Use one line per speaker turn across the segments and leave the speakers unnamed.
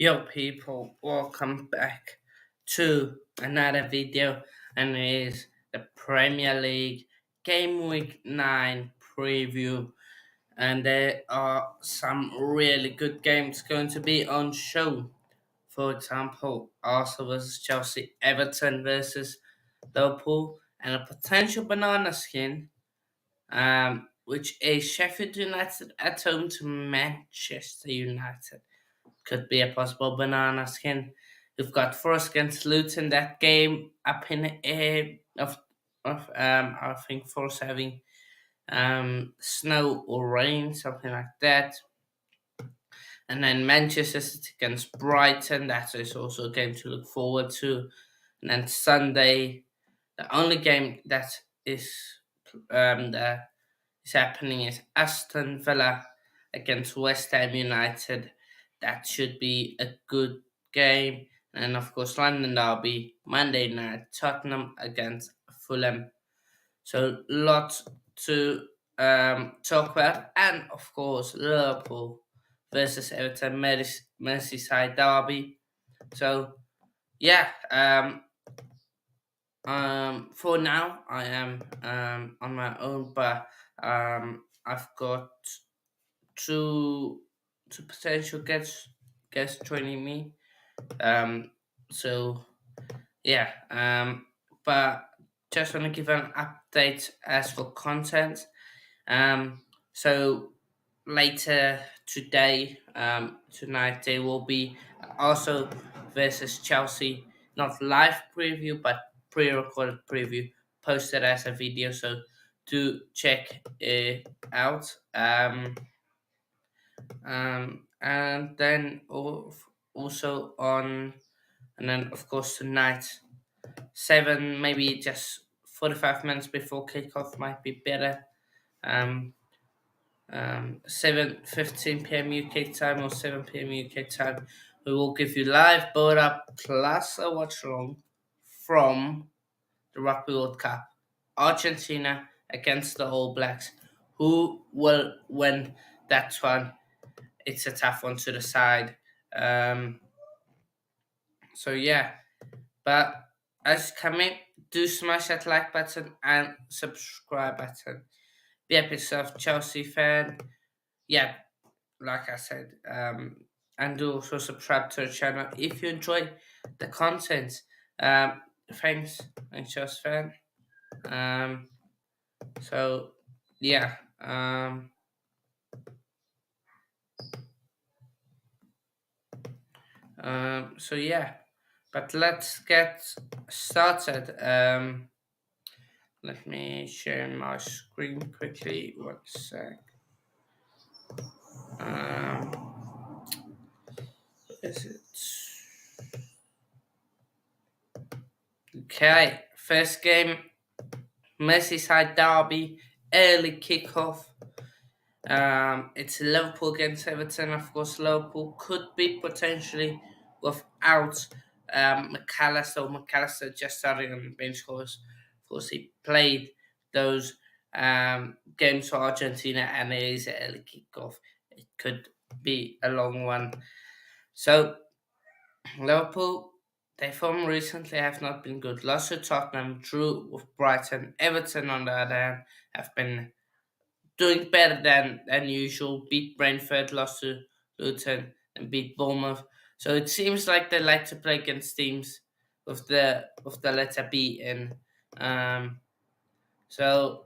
Yo people, welcome back to another video, and it is the Premier League Game Week 9 preview, and there are some really good games going to be on show. For example, Arsenal versus Chelsea, Everton versus Liverpool, and a potential banana skin, which is Sheffield United at home to Manchester United. Could be a possible banana skin. We've got Forest against Luton. That game up in the air of I think Forest having snow or rain, something like that. And then Manchester City against Brighton. That is also a game to look forward to. And then Sunday, the only game that is happening is Aston Villa against West Ham United. That should be a good game. And of course, London Derby, Monday night, Tottenham against Fulham. So, lots to talk about. And of course, Liverpool versus Everton, Merseyside Derby. So, yeah, for now, I am on my own, but I've got two two potential guests joining me. Um, so yeah, but just want to give an update as for content. So later today, tonight there will be also versus Chelsea, not live preview but pre-recorded preview posted as a video. So do check it out. And then also on, and then of course tonight, 7 maybe just 45 minutes before kickoff might be better. 7:15 p.m. UK time or 7 p.m. UK time. We will give you live board up plus a watch along from the Rugby World Cup. Argentina against the All Blacks. Who will win that one? It's a tough one to decide. So yeah, but as you come in, do smash that like button and subscribe button. Be up yourself, Chelsea fan. Yeah, like I said, and do also subscribe to the channel if you enjoy the content. Thanks, and Chelsea fan. Um, so yeah. So yeah, but let's get started. Let me share my screen quickly. 1 sec. Is it okay? First game, Merseyside Derby, early kickoff. It's Liverpool against Everton. Of course, Liverpool could be potentially without McAllister. McAllister just starting on the bench course. Of course, he played those games for Argentina, and it is an early kickoff. It could be a long one. So, Liverpool, their form recently have not been good. Lost to Tottenham, drew with Brighton. Everton, on the other hand, have been doing better than usual. Beat Brentford, lost to Luton, and beat Bournemouth. So it seems like they like to play against teams with the letter B in. Um, so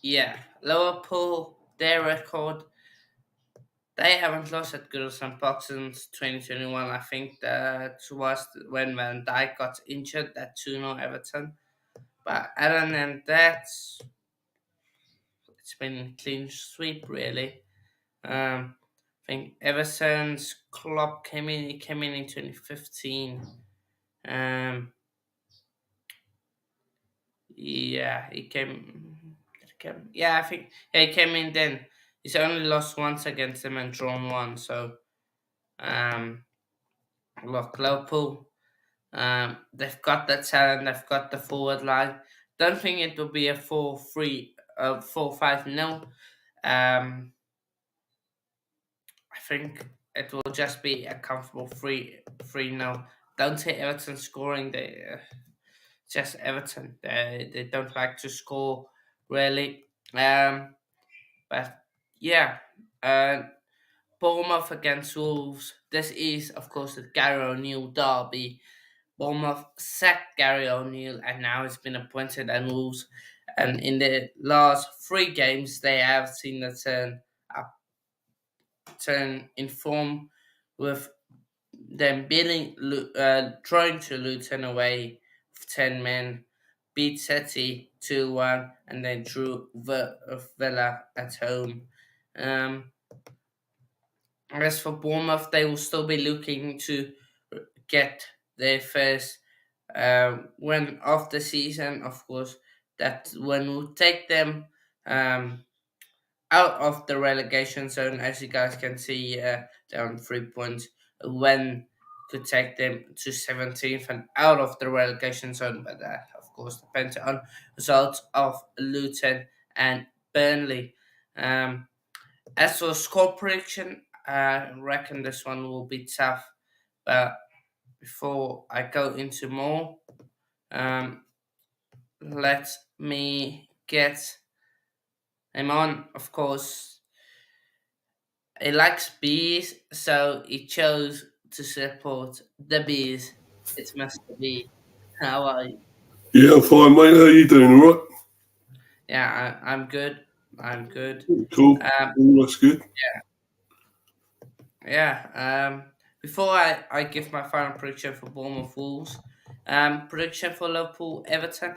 yeah, Liverpool, their record, they haven't lost at Goodison Park since 2021. I think that was when Van Dijk got injured at 2-0 Everton. But other than that, it's been clean sweep really. I think ever since Klopp came in, he came in 2015. Um, yeah, Yeah, I think he came in then. He's only lost once against them and drawn one. So, um, look, Liverpool, they've got the talent, they've got the forward line. Don't think it will be a 4-3, 4-5 no. I think it will just be a comfortable 3 now. Don't say Everton scoring. Just Everton. They don't like to score really. But yeah, uh, Bournemouth against Wolves. This is of course the Gary O'Neill derby. Bournemouth sacked Gary O'Neill and now he's been appointed at Wolves. And in the last 3 games, they have seen a turn in form with them trying to Luton away with 10 men, beat City 2-1, and then drew Villa at home. Um, as for Bournemouth, they will still be looking to get their first win of the season, of course. That when will take them um, out of the relegation zone, as you guys can see, down 3 points. When could take them to 17th and out of the relegation zone, but that, of course, depends on results of Luton and Burnley. As for score prediction, I reckon this one will be tough. But before I go into more, um, let me get him on. Of course, he likes bees, so he chose to support the bees. It's Mr. B. How are you?
Yeah, I'm fine, mate. How you doing? All right?
Yeah, I'm good. I'm good.
Cool.
Um,
All that's good.
yeah. Before I give my final prediction for Bournemouth Wolves, prediction for Liverpool Everton.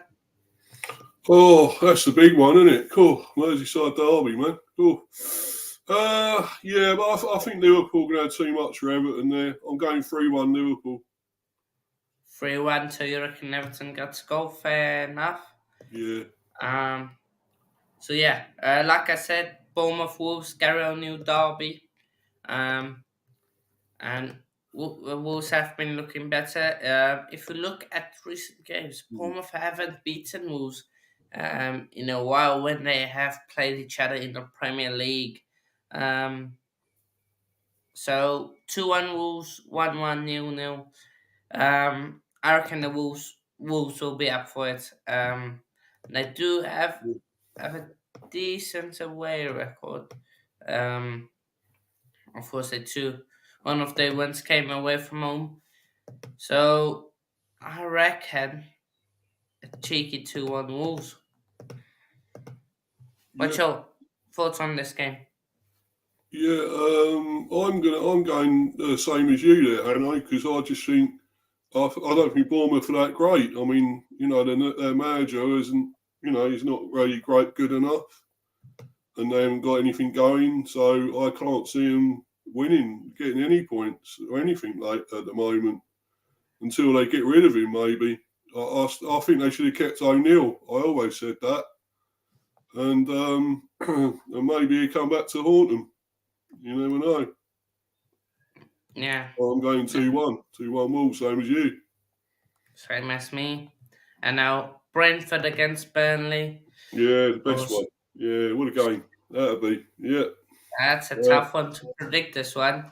Oh, that's the big one, isn't it? Cool. Merseyside derby, man. Cool. Yeah, but I think Liverpool going to have too much for Everton there. I'm going 3-1 Liverpool.
3-1 to you reckon Everton got to go. Fair enough.
Yeah.
Um, so yeah, like I said, Bournemouth Wolves, Gary O'Neill derby. Um, and Wolves have been looking better. If we look at recent games,
Mm.
Bournemouth haven't beaten Wolves in a while when they have played each other in the Premier League. Um, so 2-1 Wolves, 1-1 0-0. I reckon the Wolves will be up for it. They do have a decent away record. Um, of course, they too. One of their wins came away from home. So I reckon a cheeky 2-1 Wolves. What's
Yeah.
your thoughts on this game?
Yeah. I'm going the same as you there, Hanno, because I just think I don't think Bournemouth are that great. I mean, their manager isn't. He's not really great, good enough. And they haven't got anything going, so I can't see them winning, getting any points or anything like at the moment until they get rid of him. Maybe I think they should have kept O'Neill. I always said that, and and maybe he come back to haunt them. You never know.
Yeah,
I'm going
yeah,
2-1, 2-1 Wolves, same as you.
same as me. And now Brentford against Burnley.
Yeah, the
Of
best
course,
one. Yeah, what a game that'd be. Yeah.
that's a
Uh,
tough one to predict. This one,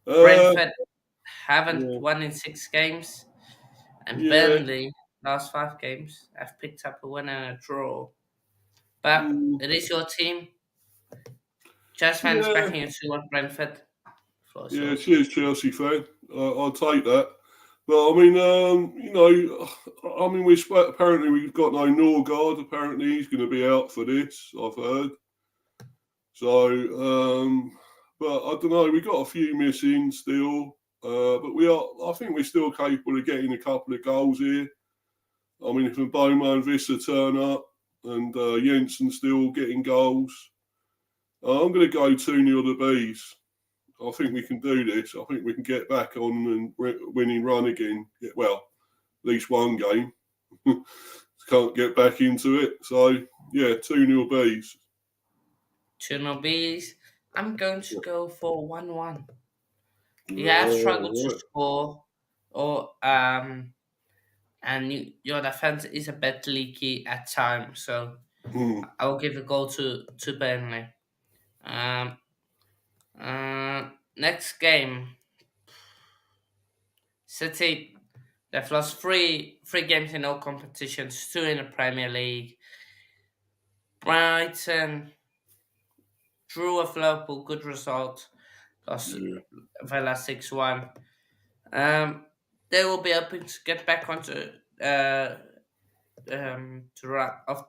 uh,
Brentford haven't
yeah,
won in 6 games, and
yeah,
Burnley last 5 games have picked up a win and a draw. But
mm,
it is your team. Just fans
yeah.
backing you to one Brentford. Floor is
Yeah,
yours.
cheers, Chelsea fan. I'll take that. But I mean, apparently we've got no Norgard. Apparently he's going to be out for this. I've heard. So, but I don't know. We've got a few missing still. But we are. I think we're still capable of getting a couple of goals here. I mean, if Mboma and Vista turn up and Jensen still getting goals, I'm going to go 2-0 the bees. I think we can do this. I think we can get back on and winning run again. Well, at least one game. Can't get back into it. So, yeah, 2-0 bees.
Chernobyl Bees. I'm going to go for 1-1. You have struggled to
Right.
score, or and your defense is a bit leaky at times. So I will give a goal to Burnley. Um, next game, City. They've lost three games in all competitions, two in the Premier League. Brighton drew with Liverpool, good result. Lost
Yeah,
Villa 6-1. They will be hoping to get back onto to right off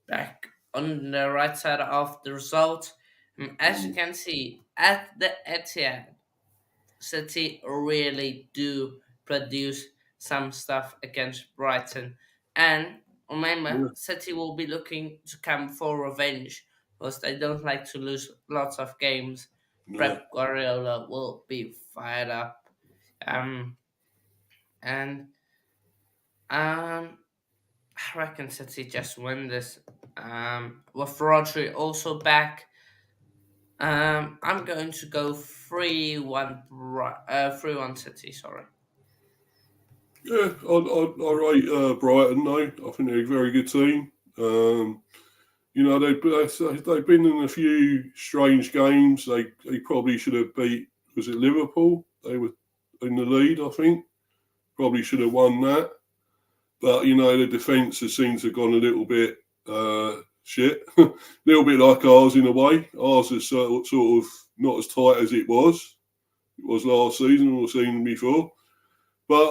back on the right side of the result. As you
mm,
can see, at the Etihad, City really do produce some stuff against Brighton. And remember,
yeah,
City will be looking to come for revenge because they don't like to lose lots of games.
no,
Pep Guardiola will be fired up. Um, and I reckon City just win this. With Rodri also back, I'm going to go 3-1, 3-1 City, sorry.
yeah. I rate Brighton though. I think they're a very good team. You know, they've been in a few strange games. They probably should have beat. Was it Liverpool? They were in the lead, I think. Probably should have won that. But you know, the defence has seemed to have gone a little bit shit. A little bit like ours in a way. Ours is sort of not as tight as it was. It was last season or the season before. But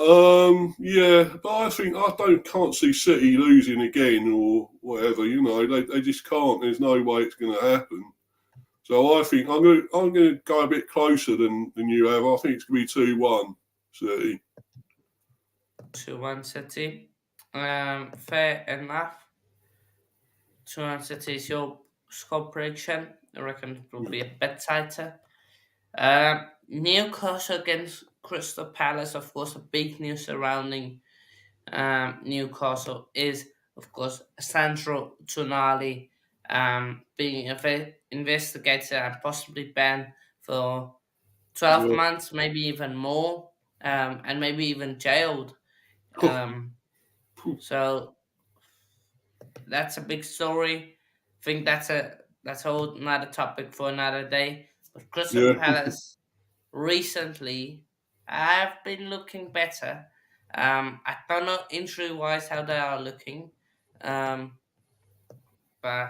yeah, but I think can't see City losing again or whatever. You know, they just can't. There's no way it's going to happen. So I think I'm going to go a bit closer than you have. I think it's going to be 2-1 City.
2-1 City. Fair enough. 2-1 City is your score prediction. I reckon it will be a bit tighter. Newcastle against Crystal Palace, of course, a big news surrounding Newcastle is, of course, Sandro Tonali being investigated and possibly banned for 12
Yeah.
months, maybe even more, and maybe even jailed. Um, so that's a big story. I think that's a whole another topic for another day. But Crystal
Yeah.
Palace recently have been looking better. I don't know injury wise how they are looking, um, but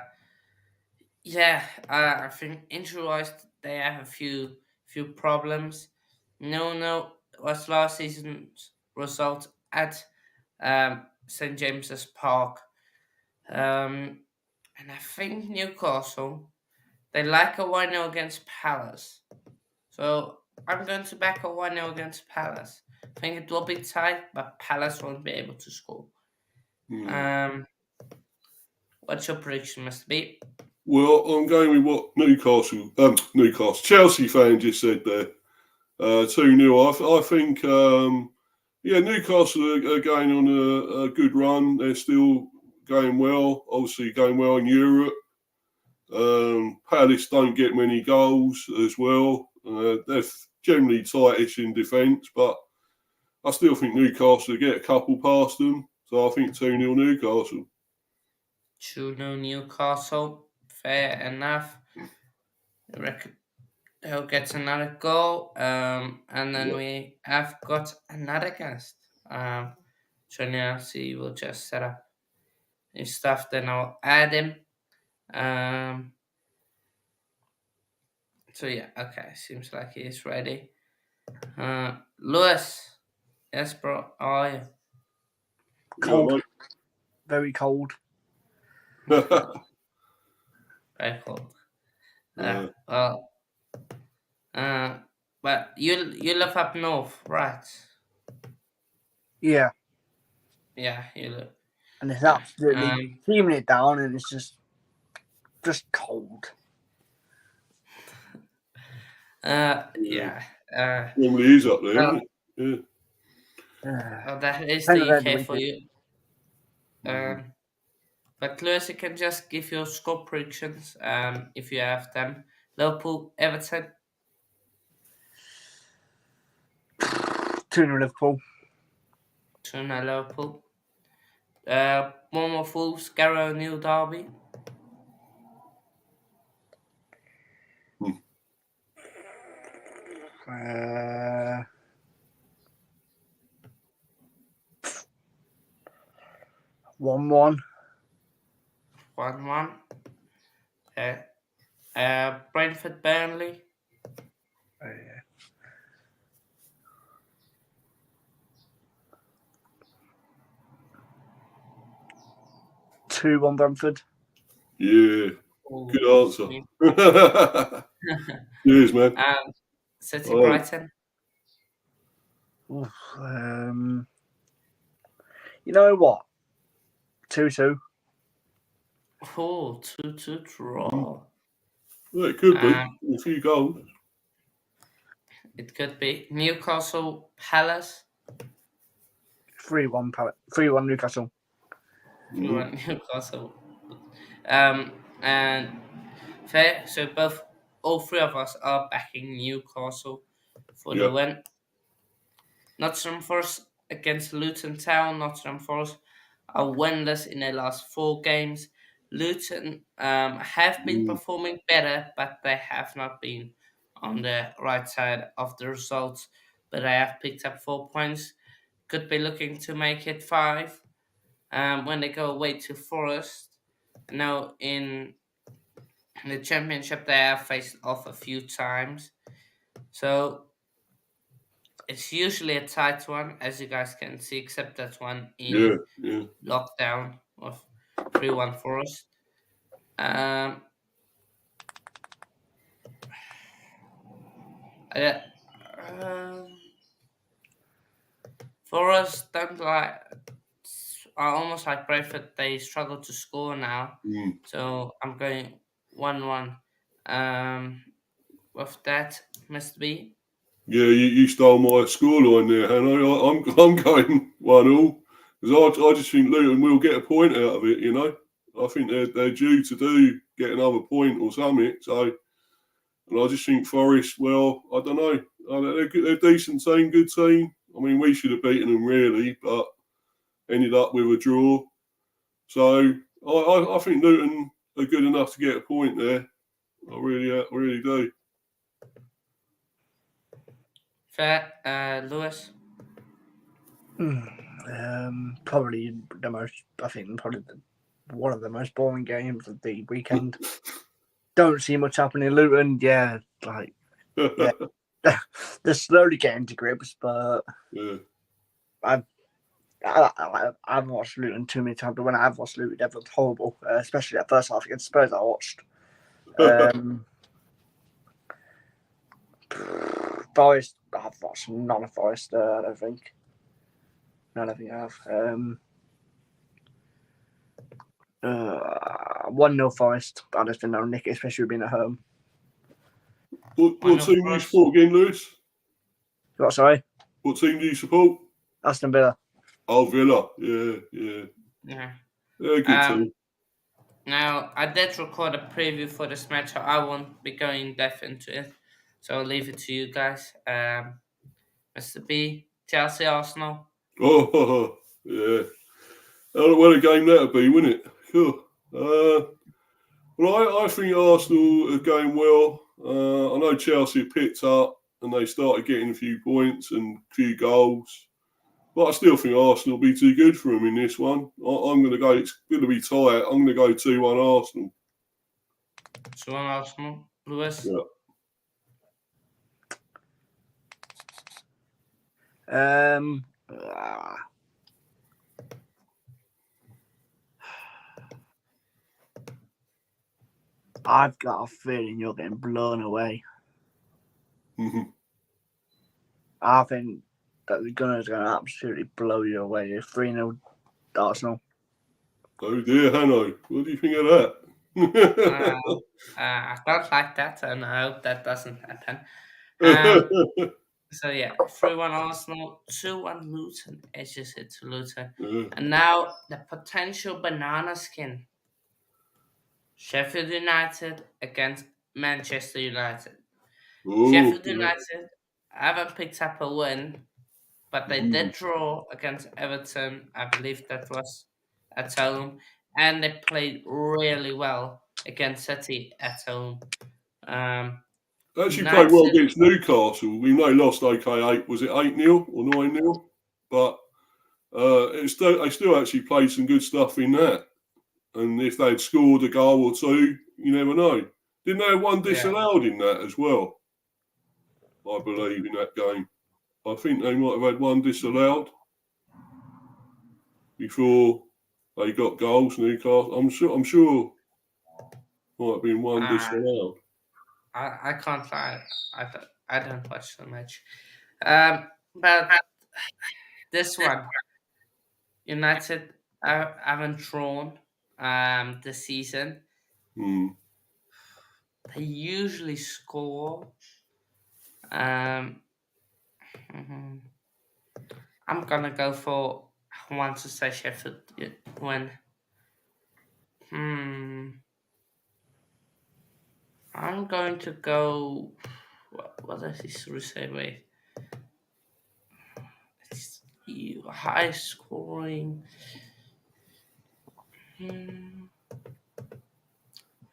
yeah, I think injury wise they have a few problems. No, was last season's result at St James's Park, and I think Newcastle they like a 1-0 against Palace. So I'm going to back a 1-0 against Palace. I think it will be tight, but Palace won't be able to score.
Hmm.
Um, what's your prediction, Mr. B?
Well, I'm going with what Chelsea fan just said there. 2-0. I think, yeah, Newcastle are going on a good run. They're still going well, obviously going well in Europe. Palace don't get many goals as well. They're generally tightish in defence, but I still think Newcastle get a couple past them. So I think 2-0 Newcastle.
2-0 Newcastle. Fair enough. I reckon they'll get another goal. And then
Yeah.
we have got another guest. So now see, we'll just set up his stuff, then I'll add him. Um, so yeah, okay, seems like he is ready. Lewis, yes, bro, how are you?
Cold,
Yeah,
very cold.
mate.
Very cool.
uh,
Well, uh, but you live up north, right?
Yeah,
Yeah, you live.
and it's
Yeah.
absolutely steaming it down, and it's just cold.
yeah.
Yeah. Uh,
Normally is up there, isn't
well,
it? Yeah.
well, that is the
Depends on the
UK for
weekend.
you.
Mm.
Um, but Lewis, you can just give your score predictions. If you have them. Liverpool, Everton,
2-0 Liverpool.
2-0 Liverpool. Bournemouth Wolves, Garrow New Derby.
Mm.
Uh, 1-1.
1-1. Brentford Burnley.
2-1 Brentford.
Yeah,
Ooh,
good answer.
sweet.
Cheers, man.
City
All right.
Brighton.
Oof, you know what? 2-2.
Oh, 2-2 draw.
Well, it could be
Um,
a few goals.
it could be Newcastle Palace.
3-1 3-1 Newcastle.
3-1 Newcastle. And fair. So all three of us are backing Newcastle for
Yeah.
the win. Nottingham Forest against Luton Town. Nottingham Forest are winless in their last 4 games. Luton have been performing better, but they have not been on the right side of the results. But they have picked up 4 points. Could be looking to make it 5 when they go away to Forest. Now in the Championship, they have faced off a few times. So it's usually a tight one, as you guys can see, except that one
Yeah.
in
Yeah.
lockdown of 3-1 for us. Uh, um, for us, don't like. Are almost like Brentford. They struggle to score now,
Mm.
so I'm going 1-1. With that, must be.
Yeah, you stole my scoreline there, Hanno. I'm going 1-1 because I just think Luton will get a point out of it. You know, I think they're due to get another point or something. So, and I just think Forest. Well, I don't know. They're a decent team, good team. I mean, we should have beaten them really, but ended up with a draw. So I think Luton are good enough to get a point there. I really do.
Fair, Lewis.
Probably the most. I think probably one of the most boring games of the weekend. Don't see much happening in Luton. Yeah, like yeah, they're slowly getting to grips, but
Yeah.
I've watched Luton too many times, but when I've watched Luton, they've looked horrible, especially that first half against Spurs I watched. Forest, I've watched none of Forest, I don't think. None of you have. 1-0 Forest. I just didn't know Nick, especially being at home.
What
One
team
of
do you
us.
support again, Lewis?
What, sorry?
What team do you support?
Aston Villa.
Oh, Villa. Yeah.
Yeah.
They're a good team.
Now, I did record a preview for this match, so I won't be going depth into it. So I'll leave it to you guys. Mr. B, Chelsea, Arsenal.
Oh, yeah. What a game that'd be, wouldn't it? Cool. Well, I think Arsenal are going well. I know Chelsea picked up and they started getting a few points and a few goals. But I still think Arsenal will be too good for them in this one. I'm going to go, it's going to be tight. I'm going to go 2-1 Arsenal.
2-1 Arsenal. Lewis.
Yeah.
I've got a feeling you're getting blown away.
Mhm.
I think that the Gunners are going to absolutely blow you away. 3-0 Arsenal.
Oh dear, Hanno. What do you think of that?
I don't like that, and I hope that doesn't happen. So yeah, 3-1 Arsenal, 2-1 Luton, edges it to Luton.
Yeah.
And now the potential banana skin. Sheffield United against Manchester United.
Oh,
Sheffield
yeah.
United haven't picked up a win, but they did draw against Everton. I believe that was at home, and they played really well against City at home. Um,
Actually played well
United,
against Newcastle. We know lost okay 8-0 or 9-0? But they still actually played some good stuff in that. And if they'd scored a goal or two, you never know. Didn't they have one
yeah,
disallowed in that as well? I believe in that game. I think they might have had one disallowed before they got goals. Newcastle. I'm sure might have been one
uh,
disallowed.
I can't lie. I don't watch the match. But this one, United haven't drawn this season.
Hmm.
They usually score. Um, mhm. I'm gonna go for one to say Sheffield win. I'm going to go. What does history say? Wait, it's high scoring.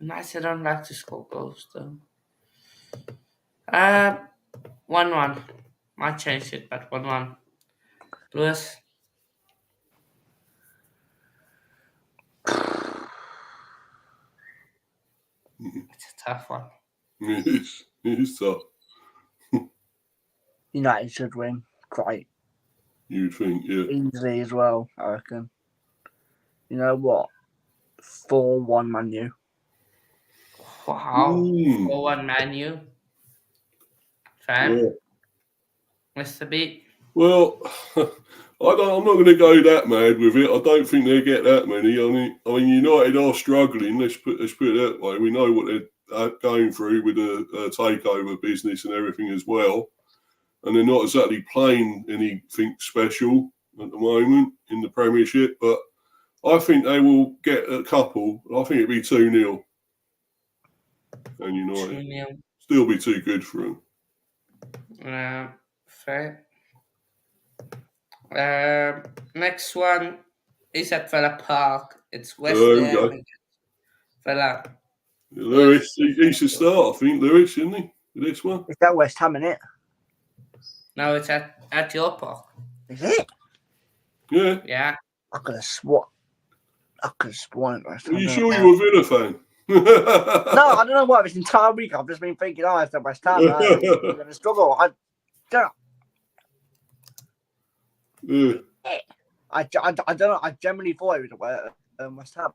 Nice. I don't like to score goals though. 1-1. Might change it, but 1-1. Lewis, it's a tough one.
It is tough.
United should win quite
You'd think, yeah.
easily as well, I reckon. You know what? 4-1 Man U.
Wow.
Mm.
4-1 Man U. Fam,
Yeah.
Mr. B.
Well, I'm not going to go that mad with it. I don't think they get that many. I mean, United are struggling. Let's put it that way. We know what they're going through with the takeover business and everything as well, and they're not exactly playing anything special at the moment in the Premiership. But I think they will get a couple. I think it'd be 2-0, and United
2-0.
still be too good for them.
Fair. Next one is at Villa Park. It's West
There we
Ham
go.
against Villa.
Lewis, he should start. I think Lewis, shouldn't he? For this one.
Is that West Ham in it?
No, it's at your park.
Is it?
Yeah.
Yeah.
I could have sworn it West
Are
Ham.
you sure you were Villa fan?
No, I don't know why. This entire week I've just been thinking, oh, it's at West Ham. We're going to struggle. I don't know.
Yeah.
I don't know. I generally thought it was West Ham.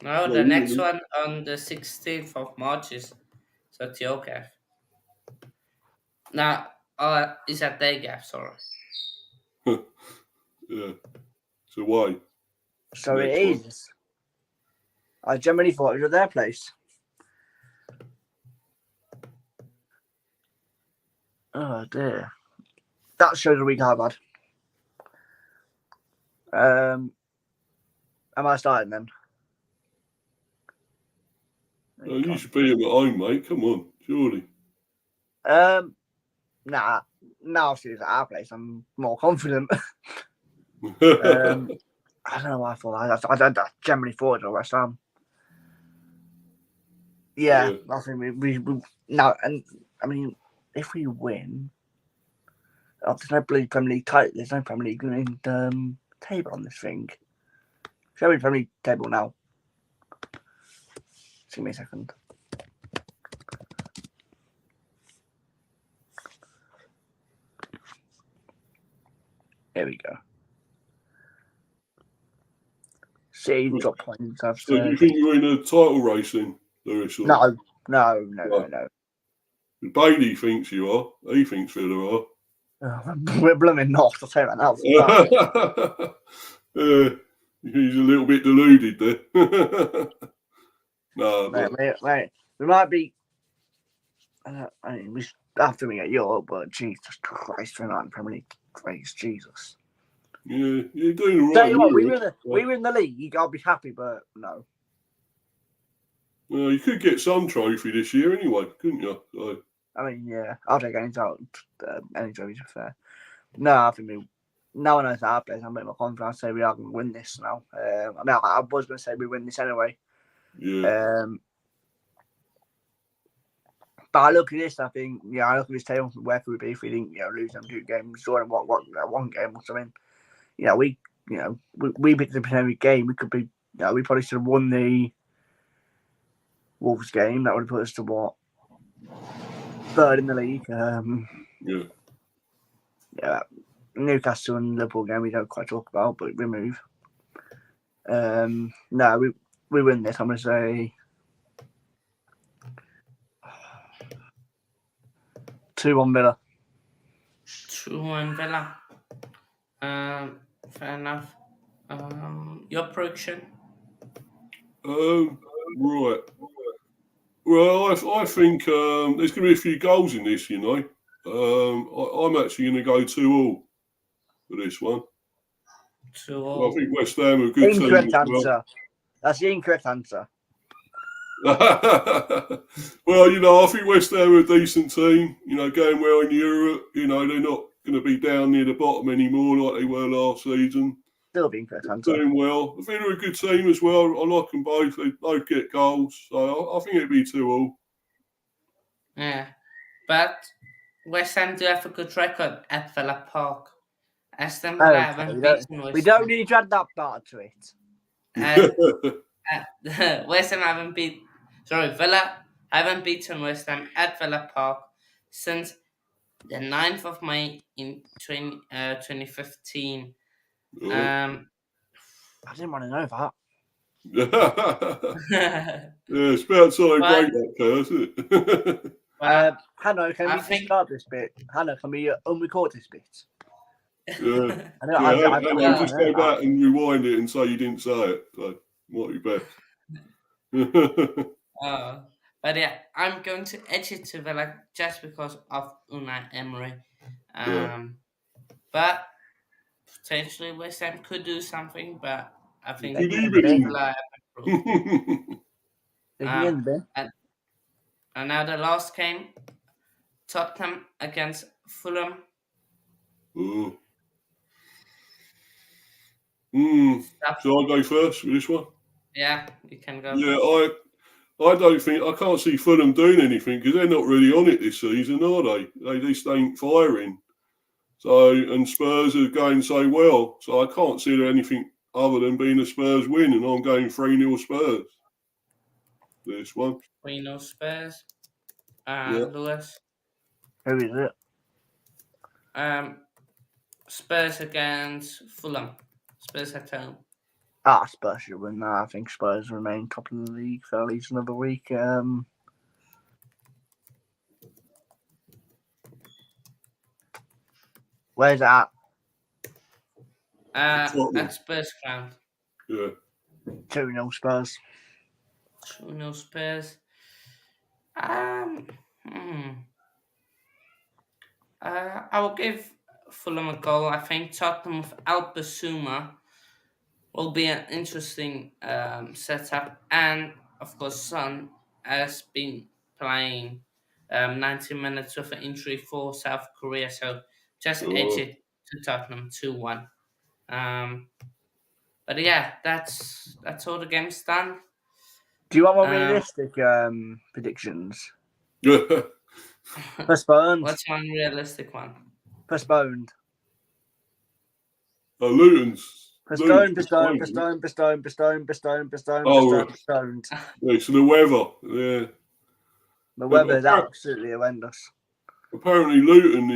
No, the next one on the 16th of March is at your gaff. No, is at their gaff, sorry.
Yeah. So why?
So
Next
it
one.
is. I generally thought it was at their place. Oh dear. That shows the week I've had. Am I starting then?
Oh, you should be him at home, mate. Come on, surely.
Nah. Now she's at our place. I'm more confident. I don't know why I thought that. I generally thought it was West Ham. Yeah, I think we now, and I mean, if we win, there's no bloody Premier League title. There's no Premier League table on this thing. Show me Premier League table now. Just give me a second. Here we go. City drop points.
So do you think you're in a title race then, Lewis? Or?
No.
Bailey thinks you are. He thinks Villa are.
We're blooming not. I'll say that now.
He's a little bit deluded there. No, but...
mate, we might be. I mean, we after we get Europe, but Jesus Christ, we're not in Premier League race. Jesus.
Yeah, you're doing all right.
Tell you what, we win the league. I'll be happy, but no.
Well, you could get some trophy this year anyway, couldn't you? So...
I mean, yeah, I'll take any trophy to fair. No, I think no one knows our place. I'm a bit more confident. I say we are going to win this now. I mean, I was going to say we win this anyway.
Yeah.
But I look at this, I think, I look at this table, where could we be if we didn't, lose them 2 games, or what one game or something. We picked up every game. We could be, we probably should have won the Wolves game. That would have put us to what? 3rd in the league. Yeah. Newcastle and Liverpool game we don't quite talk about, but we move. No, we win this. I'm going to say 2-1 Villa.
2-1 Villa. Fair enough. Your prediction?
Right. Well, I think there's going to be a few goals in this, I'm actually going to go 2-2 for this one.
2-2.
I think West Ham are a good
Incorrect
team.
answer. That's the incorrect answer.
Well, I think West Ham are a decent team, going well in Europe. They're not going to be down near the bottom anymore like they were last season.
Still the incorrect answer.
Doing well. I think they're a good team as well. I like them both. They both get goals. So I think it'd be 2-2.
Yeah. But West Ham do have a good record at Villa Park. Aston Villa haven't beaten West
We don't need to add that part to it.
West Ham haven't beat. Sorry, Villa haven't beaten West Ham at Villa Park since the 9th of May in 2015.
I didn't want to know that.
It's about time I break that curse, isn't it?
Hannah, can we start this bit? Hannah, can we unrecord this bit?
Yeah. Hannah, just go back and rewind it and say you didn't say it. So, might be best.
But yeah, I'm going to edge it to Villa just because of Unai Emery. But potentially West Ham could do something, but I think Villa have improved. And now the last game, Tottenham against Fulham.
Shall I go first with this one?
Yeah, you can go.
Yeah, I can't see Fulham doing anything because they're not really on it this season, are they? They just ain't firing. So, and Spurs are going so well. So I can't see there anything other than being a Spurs win, and I'm going 3-0 Spurs. This one.
3-0 Spurs. Lewis.
Who is it?
Spurs against Fulham. Spurs at home.
Spurs should win that. I think Spurs remain top of the league for at least another week. Where's that?
At Spurs ground.
Yeah.
2-0 Spurs.
2-0 Spurs. I will give Fulham a goal. I think Tottenham with Albasuma will be an interesting setup. And, of course, Son has been playing 90 minutes with an injury for South Korea. So just edge it to Tottenham 2-1. But yeah, that's all the games done.
Do you want more realistic predictions? Postponed.
What's one realistic one?
Postponed.
Luton's.
Postponed.
Oh,
Yeah,
so the weather. Yeah.
The weather is absolutely horrendous.
Apparently, Luton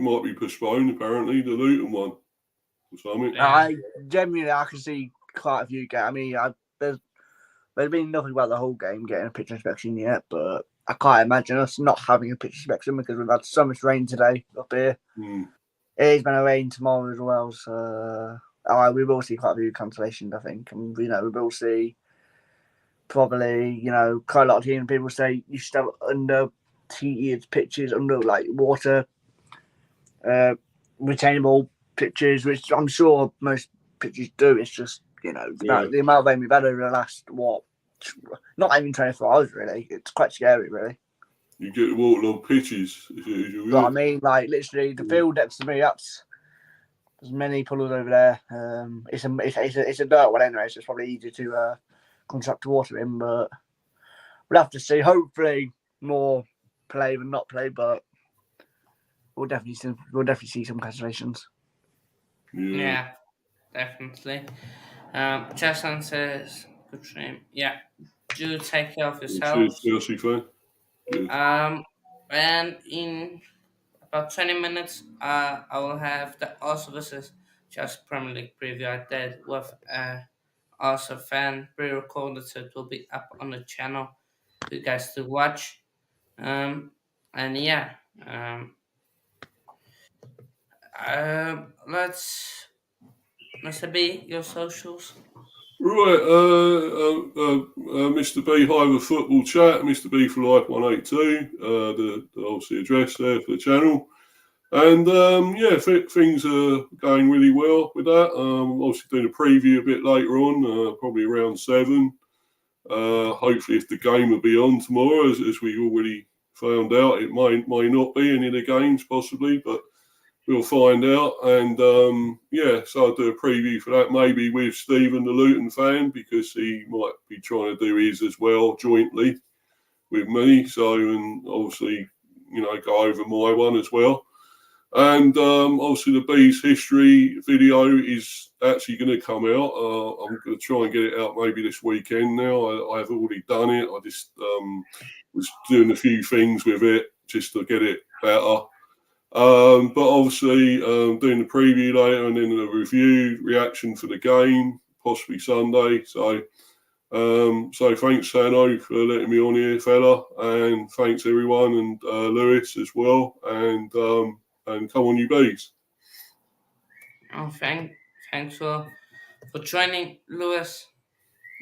might be postponed. Apparently, the Luton one. Or something.
I can see quite a few games. I mean, there's been nothing about the whole game getting a pitch inspection yet, but I can't imagine us not having a pitch inspection because we've had so much rain today up here. It is going to rain tomorrow as well, so we will see quite a few cancellations, I think. And, we will see probably, quite a lot of teams. People say you should have under-heated pitches, under, water, retainable pitches, which I'm sure most pitches do. It's just, the amount of rain we've had over the last, not even 24 hours, really. It's quite scary, really.
You get the waterlogged pitches.
But I mean, literally, the field next to me, there's many puddles over there. It's a dirt one anyway, so it's probably easier to contract towards him, but we'll have to see. Hopefully, more play than not play, but we'll definitely see some cancellations.
Yeah, definitely. Jason says, good stream. Yeah, do take care of
Cheers,
yourselves.
Chelsea fan. Cheers.
And in about 20 minutes, I will have the Arsenal versus Chelsea Premier League preview I did with Arsenal fan pre-recorded, so it will be up on the channel for you guys to watch. And yeah, let's be your socials.
Right, Mr. B Hive of Football Chat, Mr. B for Life 182, the obviously address there for the channel. And yeah, things are going really well with that. Obviously doing a preview a bit later on, probably around 7. Hopefully, if the game will be on tomorrow, as we already found out, it may not be any of the games possibly, but we'll find out. And yeah, so I'll do a preview for that, maybe with Stephen, the Luton fan, because he might be trying to do his as well jointly with me. So, and obviously, go over my one as well. And obviously, the Bees history video is actually going to come out. I'm going to try and get it out maybe this weekend now. I've already done it. I just was doing a few things with it just to get it better. But obviously, doing the preview later and then the review reaction for the game, possibly Sunday. So thanks, Sano, for letting me on here, fella, and thanks everyone, and Lewis as well, and come on, you bees.
Oh, thanks for joining, Lewis.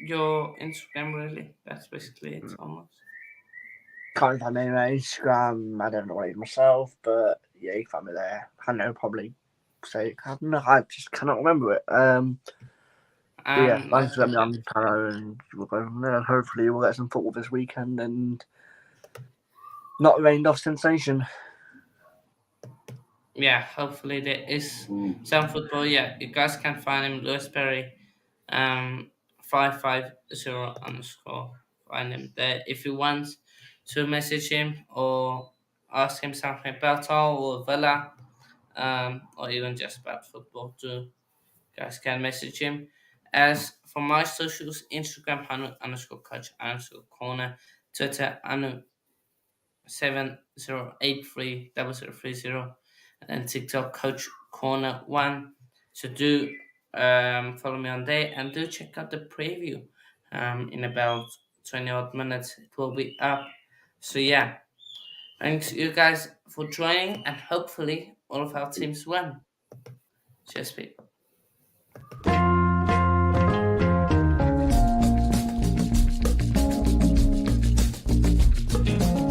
Your Instagram, really? That's basically it, almost.
Can't find me on Instagram. I don't know it myself, but yeah, you can find me there. I know probably say I don't know. I just cannot remember it. But yeah, thanks for letting me on, Taro, and we'll go from there. Hopefully, we'll get some football this weekend and not rained off sensation.
Yeah, hopefully there is some football. Yeah, you guys can find him, Lewis Perry, 550_. Find him there if you want to message him or ask him something about all or Villa, or even just about football too. You guys can message him. As for my socials, Instagram @Anu_coach_corner, Twitter Anu70830030, and then TikTok Coach Corner 1. So do follow me on there and do check out the preview. In about 20 odd minutes it will be up. So yeah, thanks you guys for joining, and hopefully all of our teams win. Cheers, Pete.